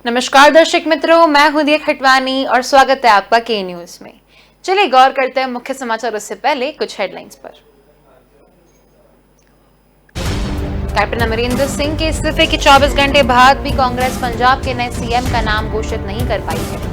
नमस्कार दर्शक मित्रों, मैं हूं दिया खटवानी और स्वागत है आपका के न्यूज में। चलिए गौर करते हैं मुख्य समाचारों से पहले कुछ हेडलाइंस पर। कैप्टन अमरिंदर सिंह के इस्तीफे के 24 घंटे बाद भी कांग्रेस पंजाब के नए सीएम का नाम घोषित नहीं कर पाई है।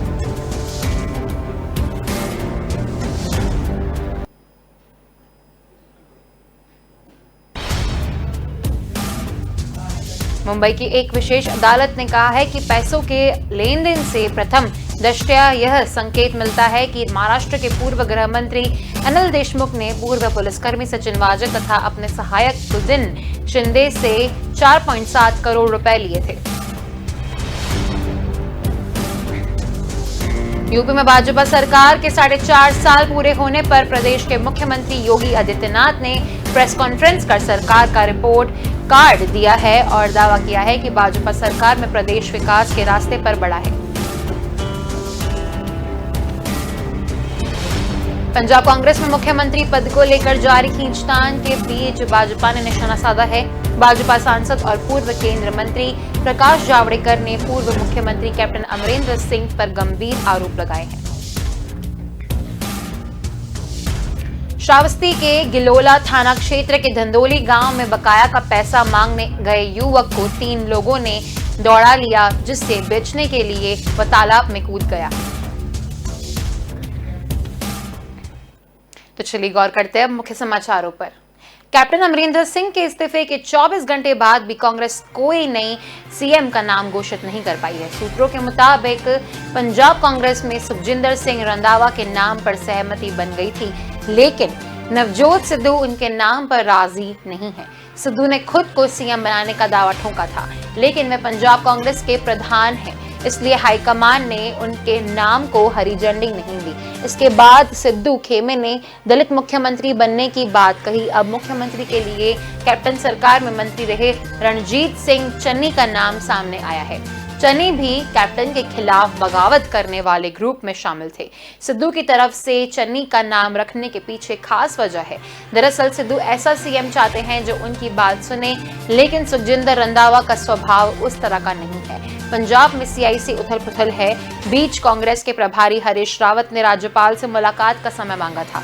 मुंबई की एक विशेष अदालत ने कहा है कि पैसों के लेन देन से प्रथम दृष्टया यह संकेत मिलता है कि महाराष्ट्र के पूर्व गृह मंत्री अनिल देशमुख ने पूर्व पुलिसकर्मी सचिन वाजे तथा अपने सहायक सुदिन शिंदे से 4.7 करोड़ रुपए लिए थे। यूपी में भाजपा सरकार के 4.5 साल पूरे होने पर प्रदेश के मुख्यमंत्री योगी आदित्यनाथ ने प्रेस कॉन्फ्रेंस कर सरकार का रिपोर्ट कार्ड दिया है और दावा किया है कि भाजपा सरकार में प्रदेश विकास के रास्ते पर बढ़ा है। पंजाब कांग्रेस में मुख्यमंत्री पद को लेकर जारी खींचतान के बीच भाजपा ने निशाना साधा है। भाजपा सांसद और पूर्व केंद्रीय मंत्री प्रकाश जावड़ेकर ने पूर्व मुख्यमंत्री कैप्टन अमरिंदर सिंह पर गंभीर आरोप लगाए हैं। श्रावस्ती के गिलोला थाना क्षेत्र के धंधोली गांव में बकाया का पैसा मांगने गए युवक को 3 लोगों ने दौड़ा लिया, जिससे बेचने के लिए वह तालाब में कूद गया। तो चलिए गौर करते हैं अब मुख्य समाचारों पर। कैप्टन अमरिंदर सिंह के इस्तीफे के 24 घंटे बाद भी कांग्रेस कोई नई सीएम का नाम घोषित नहीं कर पाई है। सूत्रों के मुताबिक पंजाब कांग्रेस में सुखजिंदर सिंह रंधावा के नाम पर सहमति बन गई थी, लेकिन नवजोत सिद्धू उनके नाम पर राजी नहीं है। सिद्धू ने खुद को सीएम बनाने का दावा ठोका था, लेकिन वे पंजाब कांग्रेस के प्रधान हैं, इसलिए हाईकमान ने उनके नाम को हरी झंडी नहीं दी। इसके बाद सिद्धू खेमे ने दलित मुख्यमंत्री बनने की बात कही। अब मुख्यमंत्री के लिए कैप्टन सरकार में मंत्री रहे रणजीत सिंह चन्नी का नाम सामने आया है। चन्नी भी कैप्टन के खिलाफ बगावत करने वाले ग्रुप में शामिल थे। सिद्धू की तरफ से चन्नी का नाम रखने के पीछे खास वजह है। दरअसल सिद्धू ऐसा सीएम चाहते हैं जो उनकी बात सुने, लेकिन सुखजिंदर रंधावा का स्वभाव उस तरह का नहीं है। पंजाब में सियासी उथल-पुथल है। बीच कांग्रेस के प्रभारी हरीश रावत ने राज्यपाल से मुलाकात का समय मांगा था।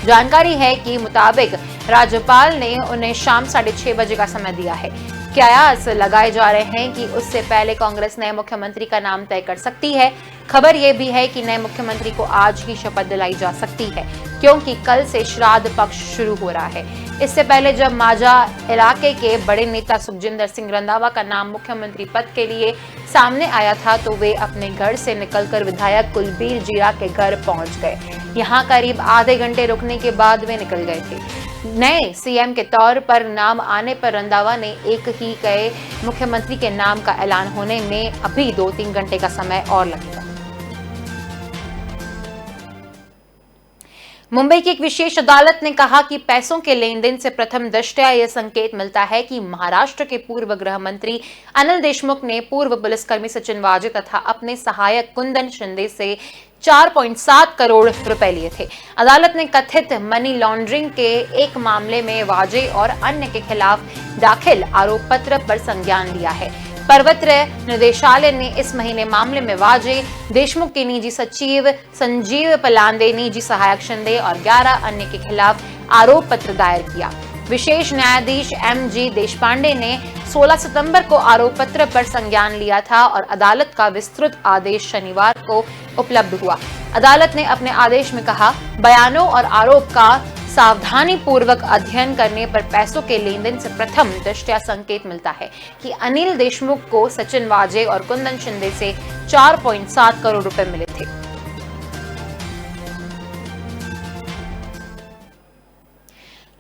जानकारी है कि मुताबिक राज्यपाल ने उन्हें शाम 6:30 बजे का समय दिया है। कयास लगाए जा रहे हैं कि उससे पहले कांग्रेस नए मुख्यमंत्री का नाम तय कर सकती है। खबर यह भी है कि नए मुख्यमंत्री को आज ही शपथ दिलाई जा सकती है, क्योंकि कल से श्राद्ध पक्ष शुरू हो रहा है। इससे पहले जब माजा इलाके के बड़े नेता सुखजिंदर सिंह रंधावा का नाम मुख्यमंत्री पद के लिए सामने आया था, तो वे अपने घर से निकलकर विधायक कुलबीर जीरा के घर पहुंच गए। यहां करीब आधे घंटे रुकने के बाद वे निकल गए थे। नए सीएम के तौर पर नाम आने पर रंधावा ने एक ही गए मुख्यमंत्री के नाम का ऐलान होने में अभी 2-3 घंटे का समय और लगेगा। मुंबई की एक विशेष अदालत ने कहा कि पैसों के लेन देन से प्रथम दृष्टया यह संकेत मिलता है कि महाराष्ट्र के पूर्व गृह मंत्री अनिल देशमुख ने पूर्व पुलिसकर्मी सचिन वाजे तथा अपने सहायक कुंदन शिंदे से 4.7 करोड़ रुपए लिए थे। अदालत ने कथित मनी लॉन्ड्रिंग के एक मामले में वाजे और अन्य के खिलाफ दाखिल आरोप पत्र पर संज्ञान लिया है। प्रवर्तन निदेशालय ने इस महीने मामले में वाजे, देशमुख के निजी सचिव संजीव पलांदे, निजी सहायक शिंदे और 11 अन्य के खिलाफ आरोप पत्र दायर किया। विशेष न्यायाधीश MG देशपांडे ने 16 सितंबर को आरोप पत्र पर संज्ञान लिया था और अदालत का विस्तृत आदेश शनिवार को उपलब्ध हुआ। अदालत ने अपने आदेश में कहा, बयानों और आरोप का सावधानी पूर्वक अध्ययन करने पर पैसों के लेन देन से प्रथम दृष्टया संकेत मिलता है कि अनिल देशमुख को सचिन वाजे और कुंदन शिंदे से 4.7 करोड़ रुपए मिले थे।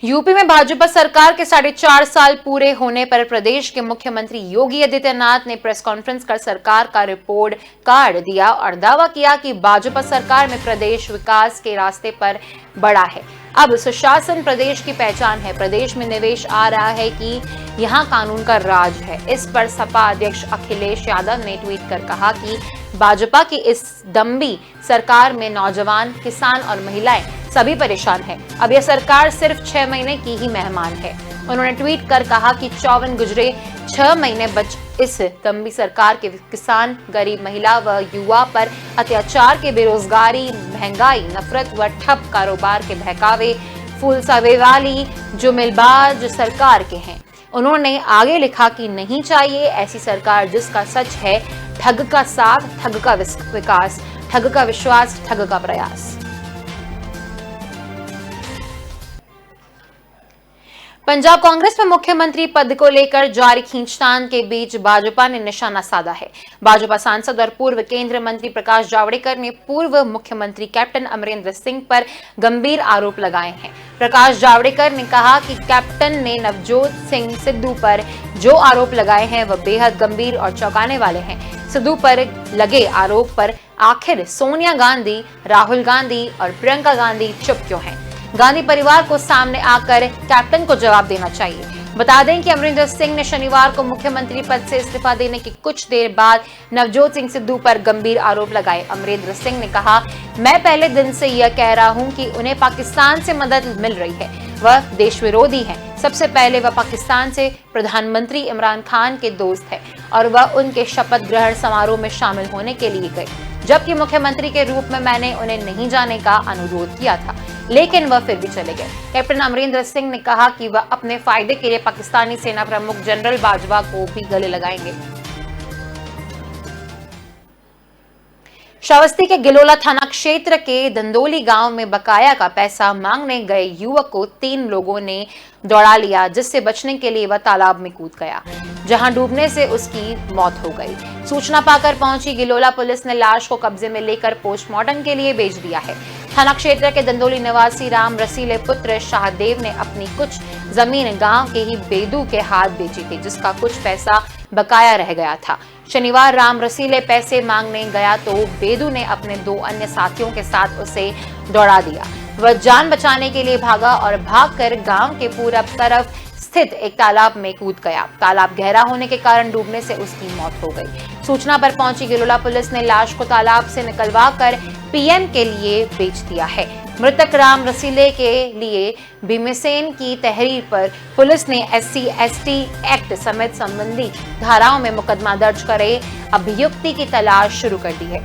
यूपी में भाजपा सरकार के 4.5 साल पूरे होने पर प्रदेश के मुख्यमंत्री योगी आदित्यनाथ ने प्रेस कॉन्फ्रेंस कर सरकार का रिपोर्ट कार्ड दिया और दावा किया कि भाजपा सरकार में प्रदेश विकास के रास्ते पर बढ़ा है। अब सुशासन प्रदेश की पहचान है। प्रदेश में निवेश आ रहा है कि यहाँ कानून का राज है। इस पर सपा अध्यक्ष अखिलेश यादव ने ट्वीट कर कहा कि भाजपा की इस दम्भी सरकार में नौजवान, किसान और महिलाएं सभी परेशान हैं। अब यह सरकार सिर्फ 6 महीने की ही मेहमान है। उन्होंने ट्वीट कर कहा कि 54 गुजरे 6 महीने बच इस गंभीर सरकार के किसान, गरीब महिला व युवा पर अत्याचार के, बेरोजगारी, महंगाई, नफरत व ठप कारोबार के बहकावे फूल सावे वाली जुमिलबाज सरकार के हैं। उन्होंने आगे लिखा कि नहीं चाहिए ऐसी सरकार जिसका सच है ठग का साथ, ठग का विकास, ठग का विश्वास, ठग का प्रयास। पंजाब कांग्रेस में मुख्यमंत्री पद को लेकर जारी खींचतान के बीच भाजपा ने निशाना साधा है। भाजपा सांसद और पूर्व केंद्रीय मंत्री प्रकाश जावड़ेकर ने पूर्व मुख्यमंत्री कैप्टन अमरिंदर सिंह पर गंभीर आरोप लगाए हैं। प्रकाश जावड़ेकर ने कहा कि कैप्टन ने नवजोत सिंह सिद्धू पर जो आरोप लगाए हैं वह बेहद गंभीर और चौंकाने वाले हैं। सिद्धू पर लगे आरोप पर आखिर सोनिया गांधी, राहुल गांधी और प्रियंका गांधी चुप क्यों हैं? गांधी परिवार को सामने आकर कैप्टन को जवाब देना चाहिए। बता दें कि अमरिंदर सिंह ने शनिवार को मुख्यमंत्री पद से इस्तीफा देने के कुछ देर बाद नवजोत सिंह सिद्धू पर गंभीर आरोप लगाए। अमरिंदर सिंह ने कहा, मैं पहले दिन से यह कह रहा हूं कि उन्हें पाकिस्तान से मदद मिल रही है, वह देश विरोधी है। सबसे पहले वह पाकिस्तान से प्रधानमंत्री इमरान खान के दोस्त है और वह उनके शपथ ग्रहण समारोह में शामिल होने के लिए गए, जबकि मुख्यमंत्री के रूप में मैंने उन्हें नहीं जाने का अनुरोध किया था, लेकिन वह फिर भी चले गए। कैप्टन अमरिंदर सिंह ने कहा कि वह अपने फायदे के लिए पाकिस्तानी सेना प्रमुख जनरल बाजवा को भी गले लगाएंगे। श्रावस्ती के गिलोला थाना क्षेत्र के दंदोली गांव में बकाया का पैसा मांगने गए युवक को 3 लोगों ने दौड़ा लिया, जिससे बचने के लिए वह तालाब में कूद गया, जहां डूबने से उसकी मौत हो गई। सूचना पाकर पहुंची गिलोला पुलिस ने लाश को कब्जे में लेकर पोस्टमार्टम के लिए भेज दिया है। थाना क्षेत्र के दंदोली निवासी राम रसीले पुत्र शाहदेव ने अपनी कुछ जमीन गांव के ही बेदू के हाथ बेची थी, जिसका कुछ पैसा बकाया रह गया था। शनिवार राम रसीले पैसे मांगने गया तो बेदू ने अपने 2 अन्य साथियों के साथ उसे दौड़ा दिया। वह जान बचाने के लिए भागा और भागकर गांव के पूरब तरफ स्थित एक तालाब में कूद गया। तालाब गहरा होने के कारण डूबने से उसकी मौत हो गई। सूचना पर पहुंची गिलोला पुलिस ने लाश को तालाब से निकलवाकर पीएम के लिए बेच दिया है। मृतक राम रसीले के लिए भीमसेन की तहरीर पर पुलिस ने SC/ST एक्ट समेत संबंधी धाराओं में मुकदमा दर्ज करे अभियुक्ति की तलाश शुरू कर दी है।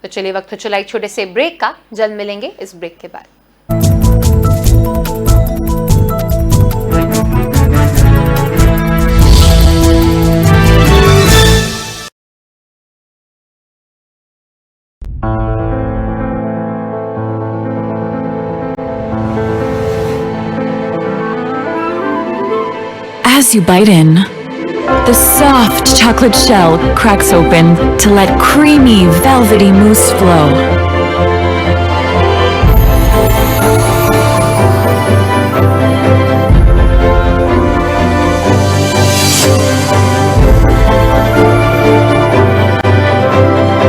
तो चलिए वक्त हो चला एक छोटे से ब्रेक का, जल्द मिलेंगे इस ब्रेक के बाद। As you bite in, the soft chocolate shell cracks open to let creamy, velvety mousse flow.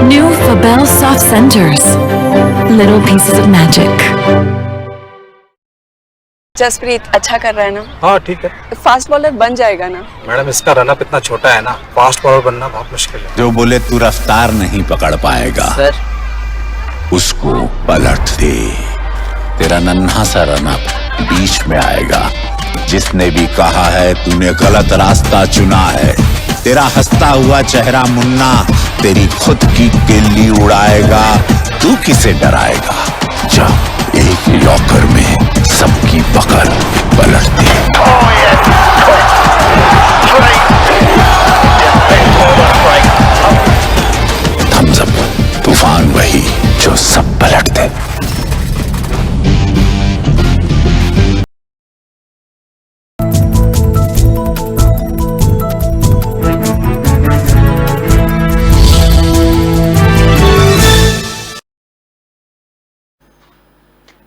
New Fabel Soft Centers. Little pieces of magic. Jasprit अच्छा कर रहा है ना? हाँ ठीक है। फास्ट बॉलर बन जाएगा ना? मैडम इसका रनअप इतना छोटा है ना, फास्ट बॉलर बनना बहुत मुश्किल है। जो बोले तू रफ्तार नहीं पकड़ पाएगा सर, उसको पलट दे। तेरा नन्हा सा रनअप बीच में आएगा। जिसने भी कहा है तूने गलत रास्ता चुना है, तेरा हंसता हुआ चेहरा मुन्ना तेरी खुद की किल्ली उड़ाएगा। तू किसे डराएगा? जा एक लॉकर में सबकी पकड़ पलट दे। थम्स अप, तूफान वही जो सब पलट दे।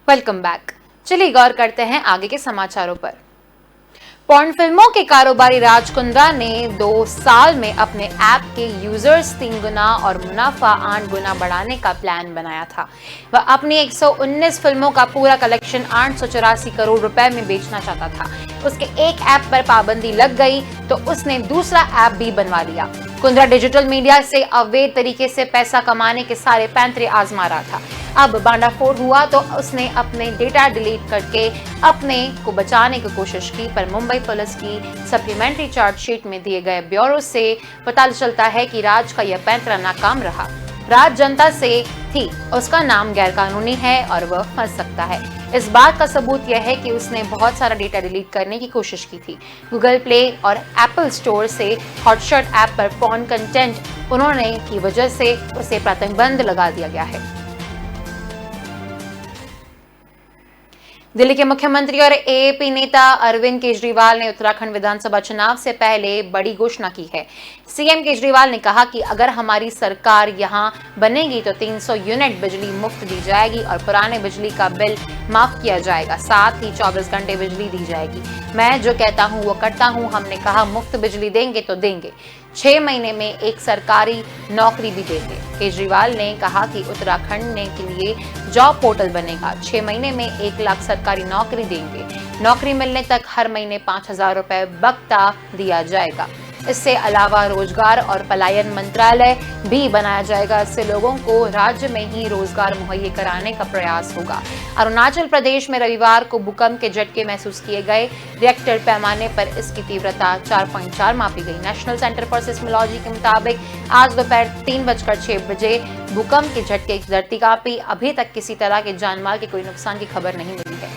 Welcome back. चलिए गौर करते हैं आगे के समाचारों पर। पॉर्न फिल्मों के कारोबारी राज कुंद्रा ने 2 साल में अपने ऐप के यूजर्स 3 गुना और मुनाफा 8 गुना बढ़ाने का प्लान बनाया था। वह अपनी 119 फिल्मों का पूरा कलेक्शन 884 करोड़ रुपए में बेचना चाहता था। उसके एक ऐप पर पाबंदी लग गई तो उसने दूसरा ऐप भी बनवा लिया। कुंद्रा डिजिटल मीडिया से अवैध तरीके से पैसा कमाने के सारे पैंतरे आजमा रहा था। अब बांडाफोड़ हुआ तो उसने अपने डेटा डिलीट करके अपने को बचाने की कोशिश की, पर मुंबई पुलिस की सप्लीमेंट्री चार्जशीट में दिए गए ब्यौरे से पता चलता है कि राज का यह पैंतरा नाकाम रहा। राज जनता से थी, उसका नाम गैरकानूनी है और वह फंस सकता है। इस बात का सबूत यह है कि उसने बहुत सारा डेटा डिलीट करने की कोशिश की थी। गूगल प्ले और एप्पल स्टोर से हॉटशॉट ऐप पर पॉर्न कंटेंट उन्होंने की वजह से उसे प्रतिबंध लगा दिया गया है। दिल्ली के मुख्यमंत्री और एएपी नेता अरविंद केजरीवाल ने उत्तराखंड विधानसभा चुनाव से पहले बड़ी घोषणा की है। सीएम केजरीवाल ने कहा कि अगर हमारी सरकार यहां बनेगी तो 300 यूनिट बिजली मुफ्त दी जाएगी और पुराने बिजली का बिल माफ किया जाएगा, साथ ही 24 घंटे बिजली दी जाएगी। मैं जो कहता हूं वो करता हूं। हमने कहा मुफ्त बिजली देंगे तो देंगे, 6 महीने में एक सरकारी नौकरी भी देंगे। केजरीवाल ने कहा कि उत्तराखंड के लिए जॉब पोर्टल बनेगा, 6 महीने में 1 लाख सरकारी नौकरी देंगे। नौकरी मिलने तक हर महीने 5,000 रुपए भत्ता दिया जाएगा। इससे अलावा रोजगार और पलायन मंत्रालय भी बनाया जाएगा। इससे लोगों को राज्य में ही रोजगार मुहैया कराने का प्रयास होगा। अरुणाचल प्रदेश में रविवार को भूकंप के झटके महसूस किए गए। रिएक्टर पैमाने पर इसकी तीव्रता 4.4 मापी गई। नेशनल सेंटर फॉर सिस्मोलॉजी के मुताबिक आज दोपहर 3:06 बजे भूकंप के झटके धरती कांपी। अभी तक किसी तरह के जानमाल के कोई नुकसान की खबर नहीं मिली है।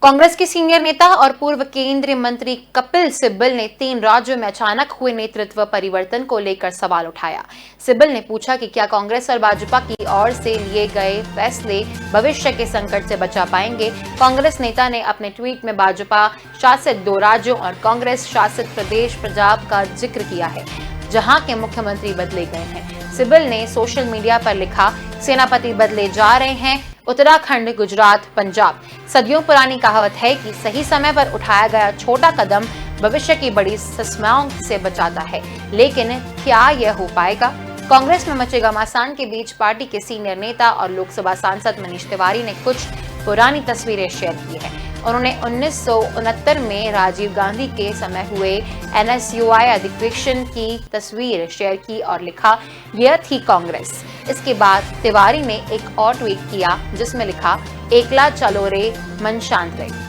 कांग्रेस के सीनियर नेता और पूर्व केंद्रीय मंत्री कपिल सिब्बल ने 3 राज्यों में अचानक हुए नेतृत्व परिवर्तन को लेकर सवाल उठाया। सिब्बल ने पूछा कि क्या कांग्रेस और भाजपा की ओर से लिए गए फैसले भविष्य के संकट से बचा पाएंगे। कांग्रेस नेता ने अपने ट्वीट में भाजपा शासित 2 राज्यों और कांग्रेस शासित प्रदेश पंजाब का जिक्र किया है, जहां के मुख्यमंत्री बदले गए हैं। सिब्बल ने सोशल मीडिया पर लिखा, सेनापति बदले जा रहे हैं, उत्तराखंड, गुजरात, पंजाब। सदियों पुरानी कहावत है कि सही समय पर उठाया गया छोटा कदम भविष्य की बड़ी समस्याओं से बचाता है, लेकिन क्या यह हो पाएगा। कांग्रेस में मचे घमासान के बीच पार्टी के सीनियर नेता और लोकसभा सांसद मनीष तिवारी ने कुछ पुरानी तस्वीरें शेयर की है। उन्होंने 1969 में राजीव गांधी के समय हुए NSUI अधिवेशन की तस्वीर शेयर की और लिखा, यह थी कांग्रेस। इसके बाद तिवारी ने एक और ट्वीट किया जिसमें लिखा, एकला चलो रे मन शांत रहे।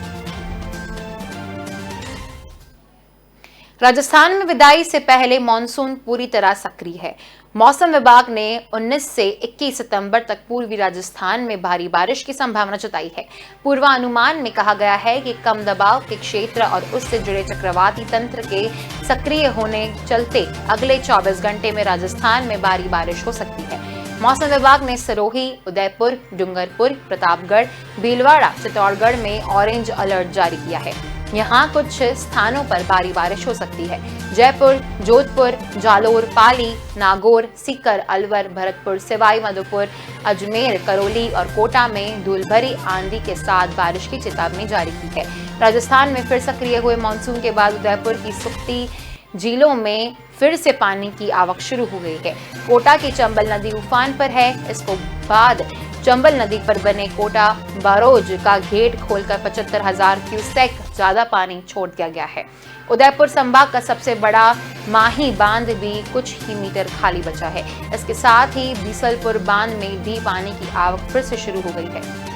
राजस्थान में विदाई से पहले मॉनसून पूरी तरह सक्रिय है। मौसम विभाग ने 19 से 21 सितंबर तक पूर्वी राजस्थान में भारी बारिश की संभावना जताई है। पूर्वानुमान में कहा गया है कि कम दबाव के क्षेत्र और उससे जुड़े चक्रवाती तंत्र के सक्रिय होने चलते अगले 24 घंटे में राजस्थान में भारी बारिश हो सकती है। मौसम विभाग ने सिरोही, उदयपुर, डूंगरपुर, प्रतापगढ़, भीलवाड़ा, चित्तौड़गढ़ में ऑरेंज अलर्ट जारी किया है। यहाँ कुछ स्थानों पर भारी बारिश हो सकती है। जयपुर, जोधपुर, जालोर, पाली, नागौर, सीकर, अलवर, भरतपुर, सवाई माधोपुर, अजमेर, करौली और कोटा में धूल भरी आंधी के साथ बारिश की चेतावनी जारी की है। राजस्थान में फिर सक्रिय हुए मानसून के बाद उदयपुर की सुक्ति झीलों में फिर से पानी की आवक शुरू हो गई है। कोटा की चंबल नदी उफान पर है। इसको बाद चंबल नदी पर बने कोटा बारोज का गेट खोलकर 75,000 क्यूसेक ज्यादा पानी छोड़ दिया गया है। उदयपुर संभाग का सबसे बड़ा माही बांध भी कुछ ही मीटर खाली बचा है। इसके साथ ही बीसलपुर बांध में भी पानी की आवक फिर से शुरू हो गई है।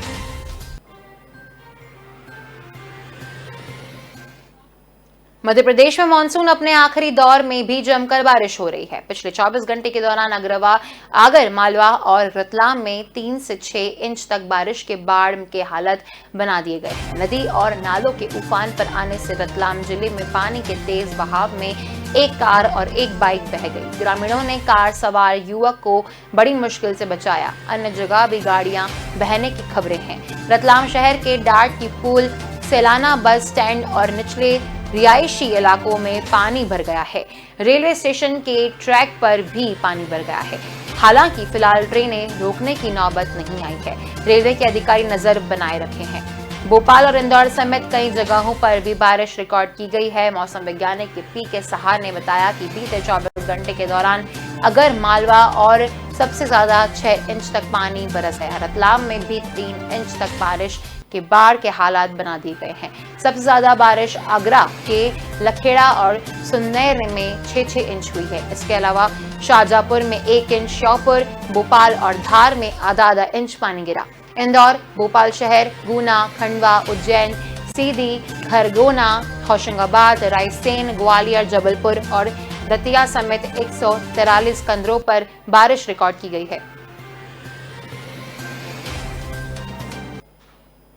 मध्य प्रदेश में मानसून अपने आखिरी दौर में भी जमकर बारिश हो रही है। पिछले 24 घंटे के दौरान आगर, मालवा और रतलाम में 3 से 6 इंच तक बारिश के बाढ़ के हालत बना दिए गए हैं। नदी और नालों के उफान पर आने से रतलाम जिले में पानी के तेज बहाव में एक कार और एक बाइक बह गई। ग्रामीणों ने कार सवार युवक को बड़ी मुश्किल से बचाया। अन्य जगह भी गाड़ियां बहने की खबरें हैं। रतलाम शहर के डाट की पुल, सेलाना बस स्टैंड और निचले रिहायशी इलाकों में पानी भर गया है। रेलवे स्टेशन के ट्रैक पर भी पानी भर गया है। हालांकि फिलहाल ट्रेनें रोकने की नौबत नहीं आई है। रेलवे के अधिकारी नजर बनाए रखे हैं। भोपाल और इंदौर समेत कई जगहों पर भी बारिश रिकॉर्ड की गई है। मौसम वैज्ञानिक पी.के. सहार ने बताया कि बीते 24 घंटे के दौरान अगर, मालवा और सबसे ज्यादा 6 इंच तक पानी बरस है। रतलाम में भी 3 इंच तक बारिश कि बाढ़ के हालात बना दिए गए हैं। सबसे ज्यादा बारिश आगरा के लखेड़ा और सुन्नैर में 6-6 इंच हुई है। इसके अलावा शाहजहांपुर में 1 इंच, श्योपुर, भोपाल और धार में आधा इंच पानी गिरा। इंदौर, भोपाल शहर, गुना, खंडवा, उज्जैन, सीधी, खरगोना, होशंगाबाद, रायसेन, ग्वालियर, जबलपुर और दतिया समेत 143 केंद्रों पर बारिश रिकॉर्ड की गई है।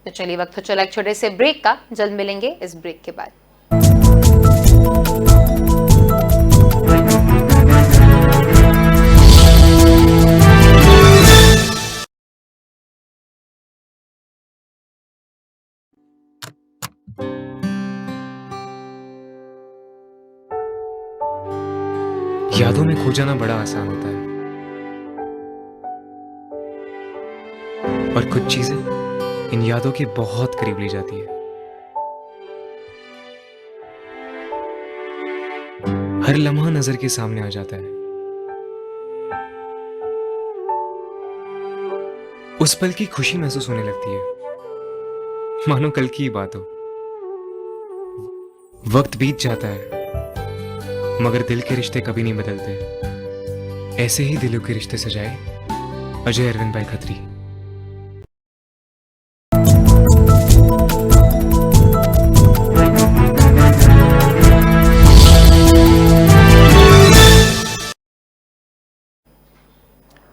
तो चलिए वक्त हो चला एक छोटे से ब्रेक का, जल्द मिलेंगे इस ब्रेक के बाद। यादों में खो जाना बड़ा आसान होता है, और कुछ चीजें इन यादों के बहुत करीब ले जाती है। हर लम्हा नजर के सामने आ जाता है, उस पल की खुशी महसूस होने लगती है, मानो कल की ही बात हो। वक्त बीत जाता है मगर दिल के रिश्ते कभी नहीं बदलते। ऐसे ही दिलों के रिश्ते सजाए अजय अरविंद भाई खत्री।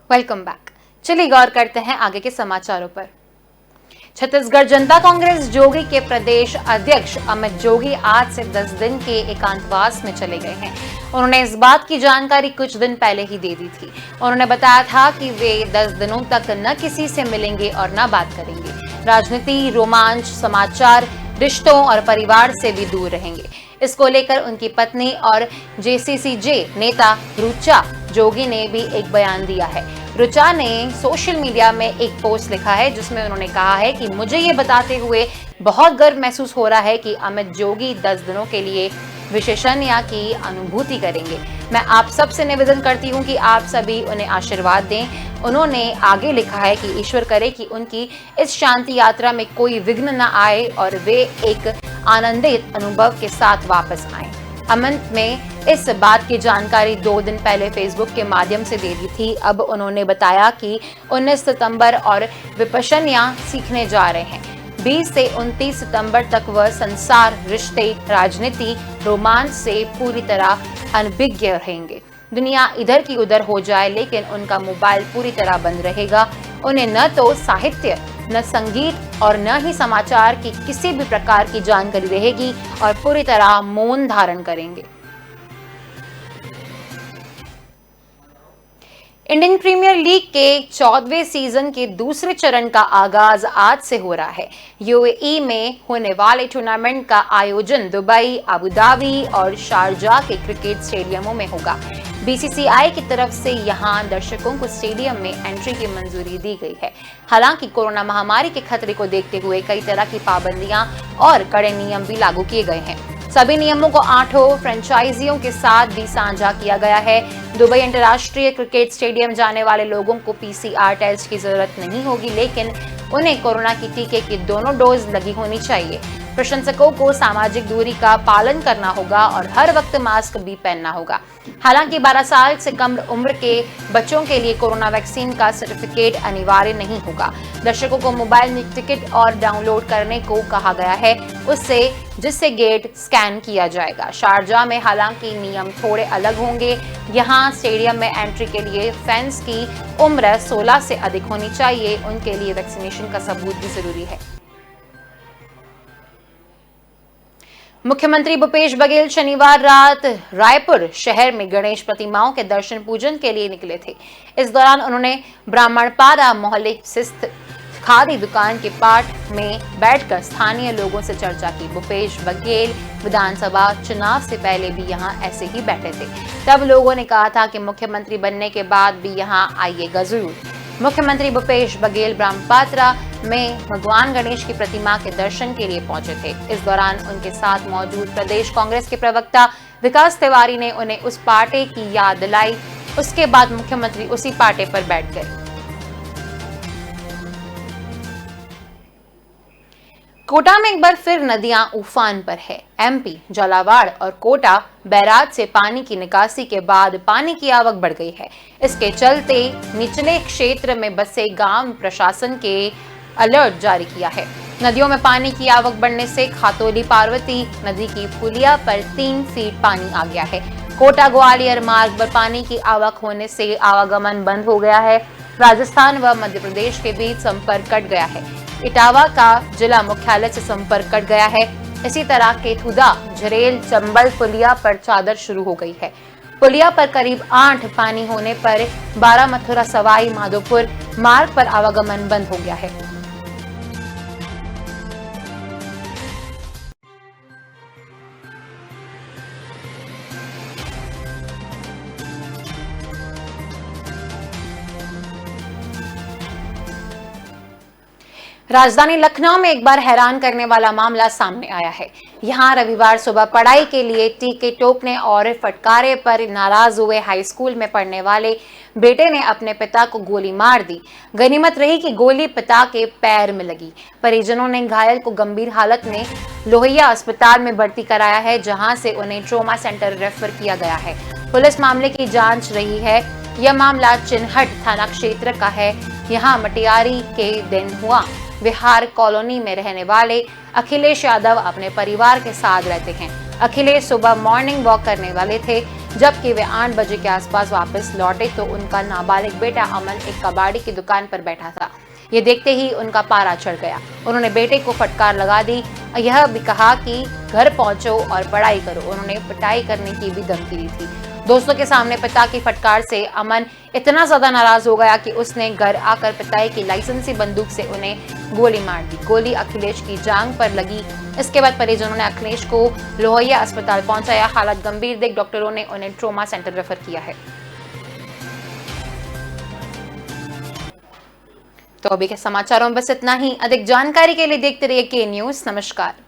Welcome back. चलिए गौर करते हैं आगे के समाचारों पर। छत्तीसगढ़ जनता कांग्रेस जोगी के प्रदेश अध्यक्ष अमित जोगी आज से 10 दिन के एकांतवास में चले गए हैं। उन्होंने इस बात की जानकारी कुछ दिन पहले ही दे दी थी। उन्होंने बताया था कि वे 10 दिनों तक न किसी से मिलेंगे और न बात करेंगे। राजनीति, रोमांच, समाचार, रिश्तों और परिवार से भी दूर रहेंगे। इसको लेकर उनकी पत्नी और जेसीसीजे नेता रुचा जोगी ने भी एक बयान दिया है। रुचा ने सोशल मीडिया में एक पोस्ट लिखा है जिसमें उन्होंने कहा है कि मुझे ये बताते हुए बहुत गर्व महसूस हो रहा है कि अमित जोगी 10 दिनों के लिए विशेषज्ञ की अनुभूति करेंगे। मैं आप सबसे निवेदन करती हूँ कि आप सभी उन्हें आशीर्वाद दें। उन्होंने आगे लिखा है कि ईश्वर करे कि उनकी इस शांति यात्रा में कोई विघ्न न आए और वे एक आनंदित अनुभव के साथ वापस आएं। अमित में इस बात की जानकारी 2 दिन पहले फेसबुक के माध्यम से दे दी थी। अब उन्होंने बताया कि 19 सितंबर और विपश्यना सीखने जा रहे हैं। 20 से 29 सितंबर तक वह संसार, रिश्ते, राजनीति, रोमांच से पूरी तरह अनभिज्ञ रहेंगे। दुनिया इधर की उधर हो जाए लेकिन उनका मोबाइल पूरी तरह बंद रहेगा। उन्हें न तो साहित्य, न संगीत और न ही समाचार की किसी भी प्रकार की जानकारी रहेगी और पूरी तरह मौन धारण करेंगे। इंडियन प्रीमियर लीग के 14वें सीजन के दूसरे चरण का आगाज आज से हो रहा है। यूएई में होने वाले टूर्नामेंट का आयोजन दुबई, अबू धाबी और शारजाह के क्रिकेट स्टेडियमों में होगा। बीसीसीआई की तरफ से यहां दर्शकों को स्टेडियम में एंट्री की मंजूरी दी गई है। हालांकि कोरोना महामारी के खतरे को देखते हुए कई तरह की पाबंदियां और कड़े नियम भी लागू किए गए हैं। सभी नियमों को 8 फ्रेंचाइजियों के साथ भी साझा किया गया है। दुबई अंतर्राष्ट्रीय क्रिकेट स्टेडियम जाने वाले लोगों को पीसीआर टेस्ट की जरूरत नहीं होगी, लेकिन उन्हें कोरोना की टीके की दोनों डोज लगी होनी चाहिए। प्रशंसकों को सामाजिक दूरी का पालन करना होगा और हर वक्त मास्क भी पहनना होगा। हालांकि 12 साल से कम उम्र के बच्चों के लिए कोरोना वैक्सीन का सर्टिफिकेट अनिवार्य नहीं होगा। दर्शकों को मोबाइल में टिकट और डाउनलोड करने को कहा गया है, जिससे गेट स्कैन किया जाएगा। शारजाह में हालांकि नियम थोड़े अलग होंगे। यहाँ स्टेडियम में एंट्री के लिए फैंस की उम्र 16 से अधिक होनी चाहिए। उनके लिए वैक्सीनेशन का सबूत भी जरूरी है। मुख्यमंत्री भूपेश बघेल शनिवार रात रायपुर शहर में गणेश प्रतिमाओं के दर्शन पूजन के लिए निकले थे। इस दौरान उन्होंने ब्राह्मणपारा मोहल्ले स्थित खादी दुकान के पाठ में बैठकर स्थानीय लोगों से चर्चा की। भूपेश बघेल विधानसभा चुनाव से पहले भी यहां ऐसे ही बैठे थे। तब लोगों ने कहा था कि मुख्यमंत्री बनने के बाद भी यहां आइएगा जरूर। मुख्यमंत्री भूपेश बघेल ब्रह्मपात्रा में भगवान गणेश की प्रतिमा के दर्शन के लिए पहुंचे थे। इस दौरान उनके साथ मौजूद प्रदेश कांग्रेस के प्रवक्ता विकास तिवारी ने उन्हें उस पाटे की याद दिलाई। उसके बाद मुख्यमंत्री उसी पाटे पर बैठ गए। कोटा में एक बार फिर नदियां उफान पर है। एमपी झालावाड़ और कोटा बैराज से पानी की निकासी के बाद पानी की आवक बढ़ गई है। इसके चलते निचले क्षेत्र में बसे गांव प्रशासन के अलर्ट जारी किया है। नदियों में पानी की आवक बढ़ने से खातोली पार्वती नदी की पुलिया पर 3 फीट पानी आ गया है। कोटा ग्वालियर मार्ग पर पानी की आवक होने से आवागमन बंद हो गया है। राजस्थान व मध्य प्रदेश के बीच संपर्क कट गया है। इटावा का जिला मुख्यालय से संपर्क कट गया है। इसी तरह केथुदा झरेल चंबल पुलिया पर चादर शुरू हो गई है। पुलिया पर करीब 8 पानी होने पर 12 मथुरा सवाई माधोपुर मार्ग पर आवागमन बंद हो गया है। राजधानी लखनऊ में एक बार हैरान करने वाला मामला सामने आया है। यहां रविवार सुबह पढ़ाई के लिए टीके टोकने और फटकारे पर नाराज हुए हाई स्कूल में पढ़ने वाले बेटे ने अपने पिता को गोली मार दी। गनीमत रही कि गोली पिता के पैर में लगी। परिजनों ने घायल को गंभीर हालत में लोहिया अस्पताल में भर्ती कराया है, जहां से उन्हें ट्रॉमा सेंटर रेफर किया गया है। पुलिस मामले की जांच रही है। यह मामला चिन्हट थाना क्षेत्र का है। यहाँ मटियारी के दिन हुआ। विहार कॉलोनी में रहने वाले अखिलेश यादव अपने परिवार के साथ रहते हैं। अखिलेश सुबह मॉर्निंग वॉक करने वाले थे। जबकि वे 8 बजे के आसपास वापस लौटे तो उनका नाबालिग बेटा अमन एक कबाड़ी की दुकान पर बैठा था। ये देखते ही उनका पारा चढ़ गया। उन्होंने बेटे को फटकार लगा दी। यह भी कहा कि घर पहुंचो और पढ़ाई करो। उन्होंने पिटाई करने की भी धमकी दी थी। दोस्तों के सामने पिता की फटकार से अमन इतना ज्यादा नाराज हो गया कि उसने घर आकर पिताई की लाइसेंसी बंदूक से उन्हें गोली मार दी। गोली अखिलेश की जांघ पर लगी। इसके बाद परिजनों ने अखिलेश को लोहिया अस्पताल पहुंचाया। हालत गंभीर देख डॉक्टरों ने उन्हें ट्रॉमा सेंटर रेफर किया है। तो अभी के समाचारों में बस इतना ही। अधिक जानकारी के लिए देखते रहिए के न्यूज़। नमस्कार।